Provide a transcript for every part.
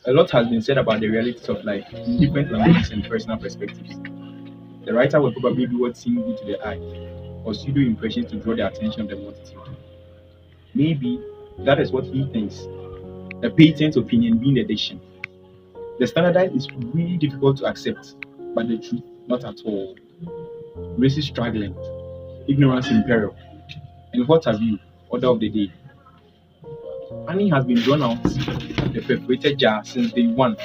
A lot has been said about the realities of life in different languages and personal perspectives. The writer will probably do what seemed good to the eye, or pseudo impressions to draw the attention of the multitude. Maybe that is what he thinks. A patent opinion being the diction. The standardized is really difficult to accept, but the truth, not at all. Race is struggling, ignorance in peril, and what have you, order of the day. Honey has been drawn out the perforated jar since day one,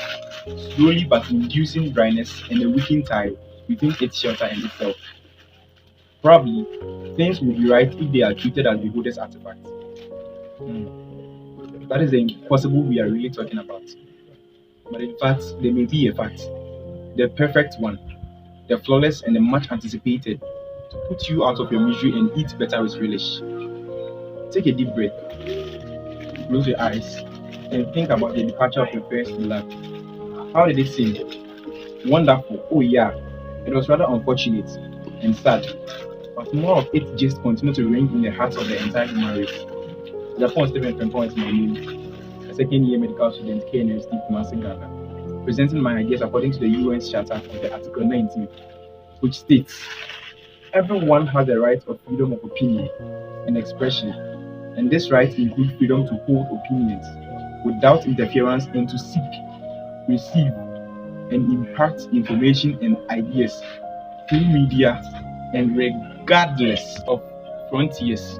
slowly but inducing dryness and a weakened tie between its shelter and itself. Probably, things will be right if they are treated as beholder's artifacts. That is the impossible we are really talking about. But in fact, there may be a fact, the perfect one, the flawless and the much anticipated, to put you out of your misery and eat better with relish. Take a deep breath, close your eyes, and think about the departure of your first beloved. How did it seem? Wonderful. Oh yeah. It was rather unfortunate and sad, but more of it just continued to ring in the hearts of the entire human race. Japan Stephen Frimpong is my name, a second year medical student, KNST Kumasi, Ghana, presenting my ideas according to the UN's Charter of the Article 19, which states everyone has the right of freedom of opinion and expression, and this right includes freedom to hold opinions without interference and to seek, receive, and impart information and ideas through media and regardless of frontiers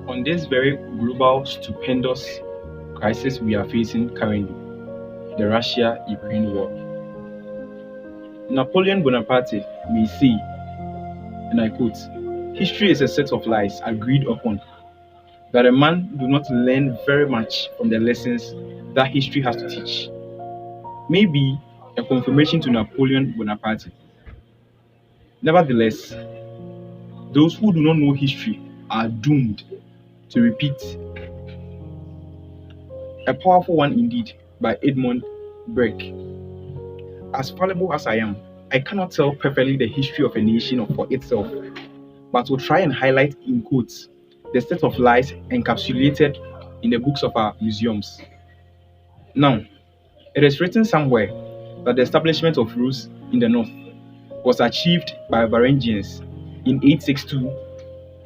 on this very global, stupendous crisis we are facing currently, the Russia-Ukraine war. Napoleon Bonaparte may say, and I quote, "History is a set of lies agreed upon, but a man do not learn very much from the lessons that history has to teach." Maybe a confirmation to Napoleon Bonaparte. Nevertheless, those who do not know history are doomed to repeat. A powerful one indeed, by Edmund Burke. As fallible as I am, I cannot tell perfectly the history of a nation or for itself, but will try and highlight in quotes the set of lies encapsulated in the books of our museums. Now, it is written somewhere that the establishment of Rus in the north was achieved by Varangians in 862,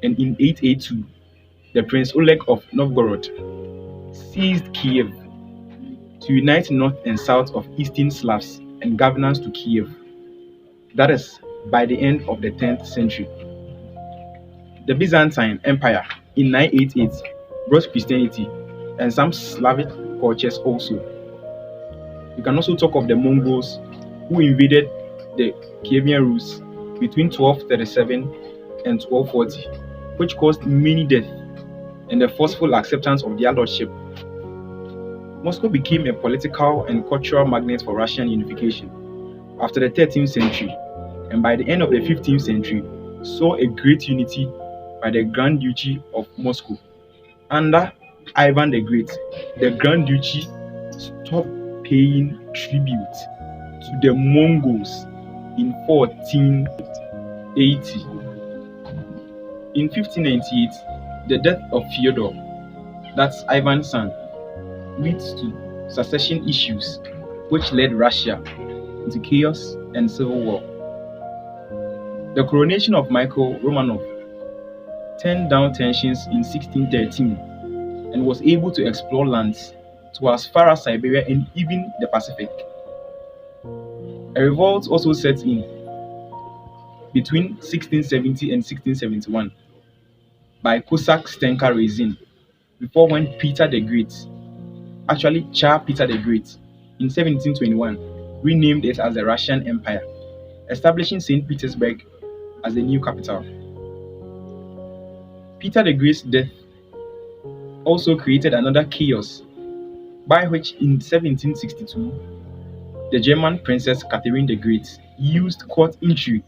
and in 882, the Prince Oleg of Novgorod seized Kiev to unite north and south of eastern Slavs and governance to Kiev. That is, by the end of the 10th century. The Byzantine Empire in 988 brought Christianity and some Slavic cultures also. We can also talk of the Mongols who invaded the Kievan Rus between 1237 and 1240, which caused many deaths and the forceful acceptance of their lordship. Moscow became a political and cultural magnet for Russian unification after the 13th century, and by the end of the 15th century, saw a great unity by the Grand Duchy of Moscow. Under Ivan the Great, the Grand Duchy stopped paying tribute to the Mongols in 1480. In 1598, the death of Fyodor, that's Ivan's son, leads to succession issues which led Russia into chaos and civil war. The coronation of Michael Romanov turned down tensions in 1613 and was able to explore lands to as far as Siberia and even the Pacific. A revolt also set in between 1670 and 1671 by Cossack Stenka Razin, before when Peter the Great, actually Tsar Peter the Great, in 1721 renamed it as the Russian Empire, establishing St. Petersburg as the new capital. Peter the Great's death also created another chaos, by which in 1762 the German Princess Catherine the Great used court intrigue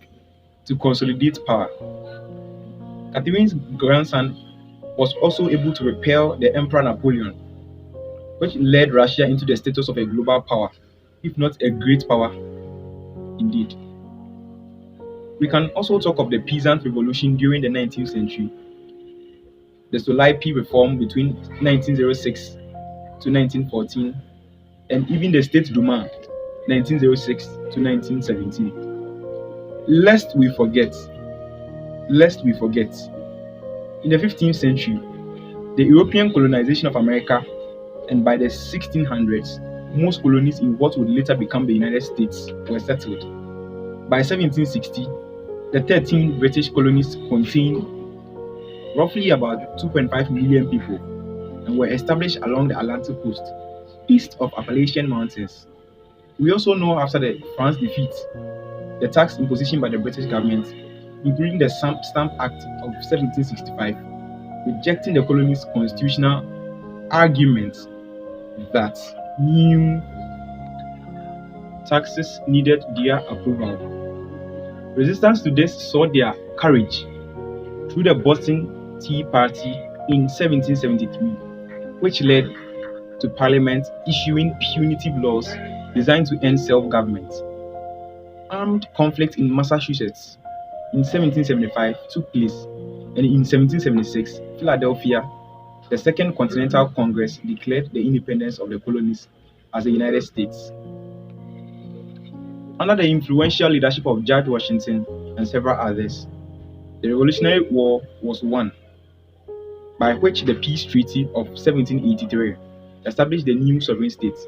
to consolidate power. Catherine's grandson was also able to repel the Emperor Napoleon, which led Russia into the status of a global power, if not a great power indeed. We can also talk of the Peasant Revolution during the 19th century, the Solaipi Reform between 1906 to 1914, and even the State Duma 1906 to 1917. Lest we forget, in the 15th century, the European colonization of America, and by the 1600s, most colonies in what would later become the United States were settled. By 1760, the 13 British colonies contained roughly about 2.5 million people and were established along the Atlantic coast, east of Appalachian Mountains. We also know after the France defeat, the tax imposition by the British government, including the Stamp Act of 1765, rejecting the colony's constitutional argument that new taxes needed their approval. Resistance to this saw their courage through the Boston Tea Party in 1773, which led to Parliament issuing punitive laws designed to end self-government. Armed conflict in Massachusetts in 1775 took place, and in 1776, Philadelphia, the Second Continental Congress declared the independence of the colonies as the United States. Under the influential leadership of George Washington and several others, the Revolutionary War was won, by which the Peace Treaty of 1783 established the new sovereign states.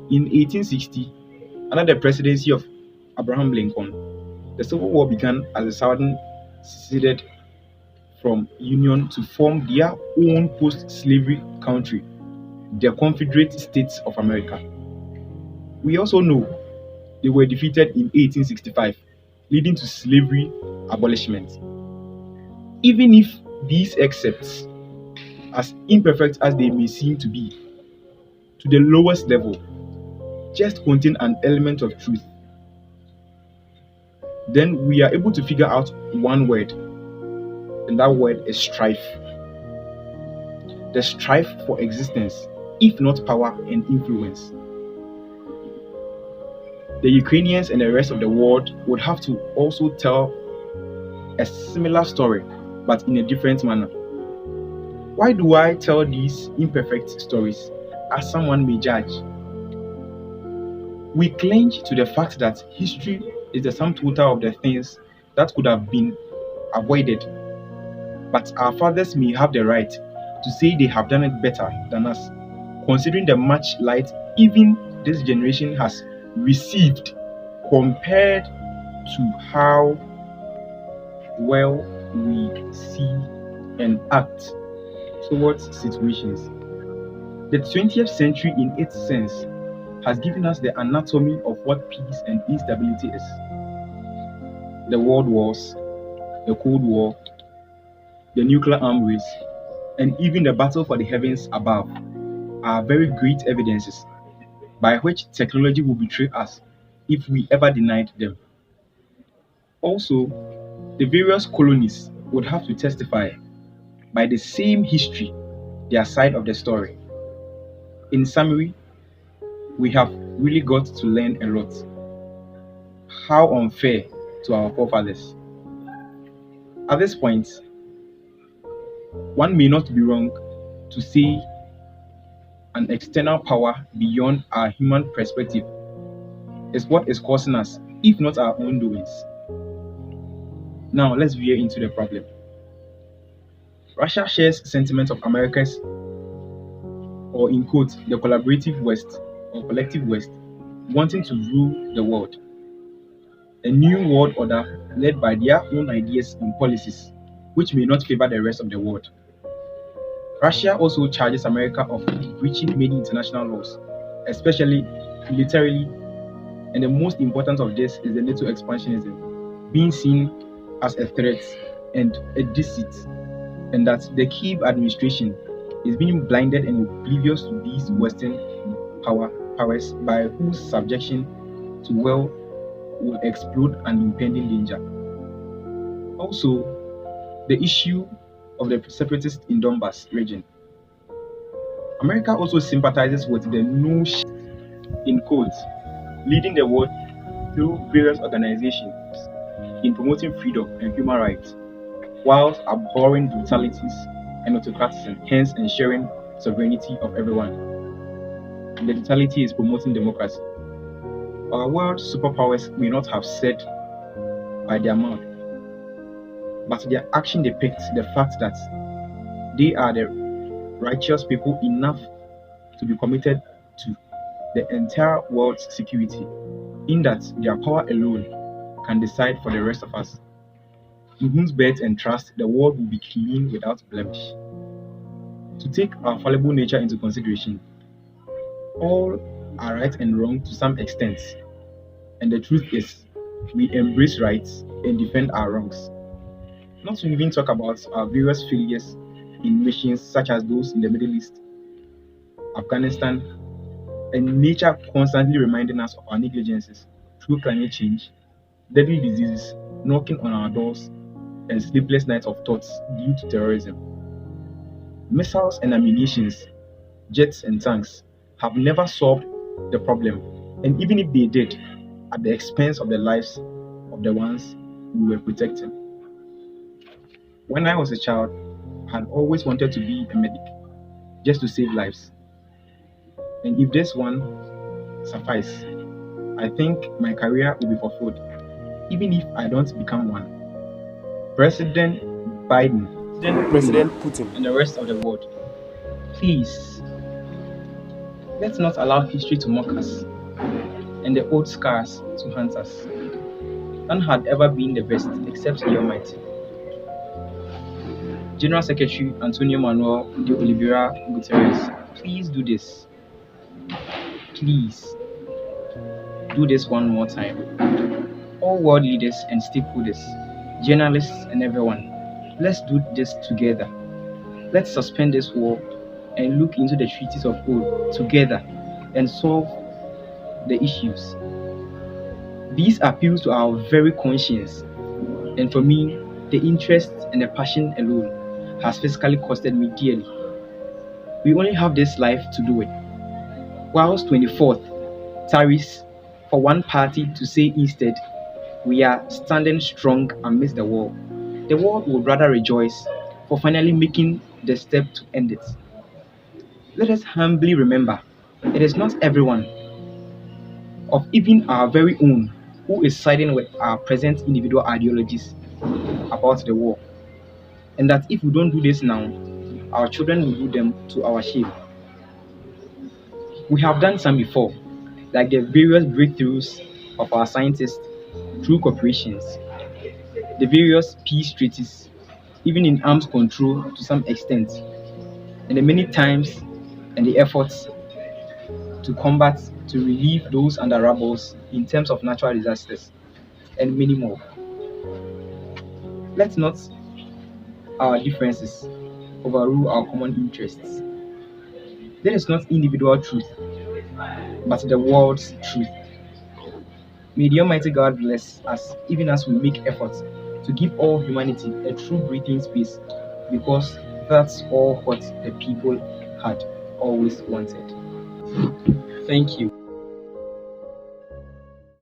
In 1860, under the presidency of Abraham Lincoln, the Civil War began as the Southern seceded from Union to form their own post-slavery country, the Confederate States of America. We also know they were defeated in 1865, leading to slavery abolishment. Even if these excepts, as imperfect as they may seem to be, to the lowest level, just contain an element of truth, then we are able to figure out one word, and that word is strife. The strife for existence, if not power and influence. The Ukrainians and the rest of the world would have to also tell a similar story, but in a different manner. Why do I tell these imperfect stories, as someone may judge? We cling to the fact that history is the sum total of the things that could have been avoided, but our fathers may have the right to say they have done it better than us, considering the much light even this generation has received compared to how well we see and act towards situations. The 20th century, in its sense, has given us the anatomy of what peace and instability is. The world wars, the Cold War, the nuclear arms race, and even the battle for the heavens above are very great evidences by which technology will betray us if we ever denied them. Also, the various colonies would have to testify by the same history their side of the story. In summary, we have really got to learn a lot. How unfair to our forefathers. At this point, one may not be wrong to say an external power beyond our human perspective is what is causing us, if not our own doings. Now, let's veer into the problem. Russia shares sentiments of America's, or in quotes, the collaborative West or collective West, wanting to rule the world. A new world order led by their own ideas and policies, which may not favor the rest of the world. Russia also charges America of breaching many international laws, especially militarily, and the most important of this is the NATO expansionism, being seen as a threat and a deceit, and that the Kyiv administration is being blinded and oblivious to these Western powers by whose subjection to will explode an impending danger. Also, the issue of the separatists in Donbas region. America also sympathizes with the notion, in quotes, leading the world through various organizations in promoting freedom and human rights, whilst abhorring brutalities and autocratism, hence ensuring sovereignty of everyone. and the totality is promoting democracy. Our world superpowers may not have said by their mouth, but their action depicts the fact that they are the righteous people enough to be committed to the entire world's security, in that their power alone can decide for the rest of us, in whose birth and trust the world will be clean without blemish. To take our fallible nature into consideration, all are right and wrong to some extent, and the truth is, we embrace rights and defend our wrongs. Not to even talk about our various failures in missions such as those in the Middle East, Afghanistan, and nature constantly reminding us of our negligences through climate change, deadly diseases knocking on our doors, and sleepless nights of thoughts due to terrorism. Missiles and ammunitions, jets and tanks have never solved the problem, and even if they did, at the expense of the lives of the ones we were protecting. When I was a child, I had always wanted to be a medic, just to save lives. And if this one suffice, I think my career will be fulfilled, even if I don't become one. President Biden, President Putin. and the rest of the world, please, let's not allow history to mock us and the old scars to haunt us. None had ever been the best except the Almighty. General Secretary Antonio Manuel de Oliveira Guterres, please do this. Please do this one more time. All world leaders and stakeholders, journalists and everyone, let's do this together. Let's suspend this war and look into the treaties of old together and solve the issues. These appeals to our very conscience, and for me, the interest and the passion alone has physically costed me dearly. We only have this life to do it. Whilst 24th tarries for one party to say instead, we are standing strong amidst the war. The world would rather rejoice for finally making the step to end it. Let us humbly remember, it is not everyone, of even our very own, who is siding with our present individual ideologies about the war. And that if we don't do this now, our children will do them to our shame. We have done some before, like the various breakthroughs of our scientists through corporations, the various peace treaties, even in arms control to some extent, and the many times and the efforts to combat, to relieve those under rubbles in terms of natural disasters, and many more. Let's not our differences overrule our common interests. There is not individual truth, but the world's truth. May the Almighty God bless us even as we make efforts to give all humanity a true breathing space, because that's all what the people had always wanted. Thank you.